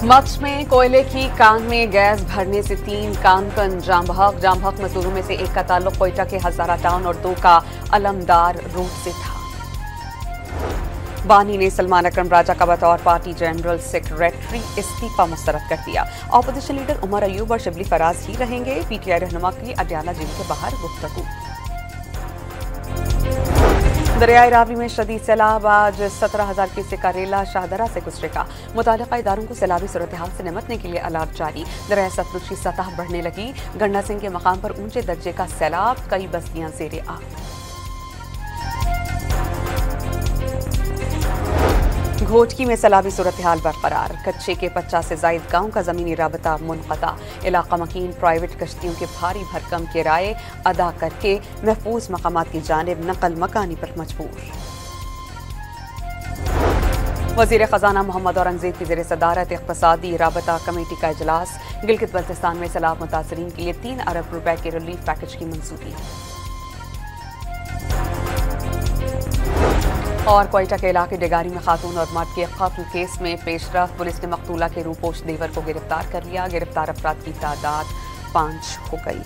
मक्स में कोयले की कान में गैस भरने से 3 कामकन जाम बहक मजदूरों में से एक का ताल्लुक कोयटा के हजारा टाउन और 2 का अलमदार रोड से था। बानी ने सलमान अकरम राजा का बतौर पार्टी जनरल सेक्रेटरी इस्तीफा मुस्तरद कर दिया। ऑपोजिशन लीडर उमर अयूब और शिबली फराज ही रहेंगे। पीटीआई रहनुमा की अडयाला जेल के बाहर गुफ्तगू। दरियाई रावी में शदीद सैलाब, आज 17,000 क्यूसेक का रेला शाहदरा से गुजरेगा। मुतालिका इदारों को सैलाबी सूरत हाल से निपटने के लिए अलर्ट जारी। दरिया सतलुज की सतह बढ़ने लगी। गंडा सिंह के मकाम पर ऊंचे दर्जे का सैलाब, कई बस्तियां ज़ेरे आग। घोटकी में सैलाबी सूरत हाल बरकरार। कच्चे के 50 से जायद गांव का जमीनी राबता मुनक़ता। इलाका मकीन प्राइवेट कश्तियों के भारी भरकम किराए अदा करके महफूज मकामात की जानिब नकल मकानी पर मजबूर। वज़ीर ख़जाना मोहम्मद औरंगज़ेब की ज़ेर सदारत इक़्तिसादी राबता कमेटी का इजलास। गिलगित बल्तिस्तान में सैलाब मुतासरीन के लिए 3 अरब रुपए के रिलीफ पैकेज की मंजूरी। और कोयटा के इलाके डेगारी में खातून और मर्द के कत्ल केस में पेशरफ। पुलिस ने मकतूला के रूपोश देवर को गिरफ्तार कर लिया। गिरफ्तार अफराद की तादाद 5 हो गई।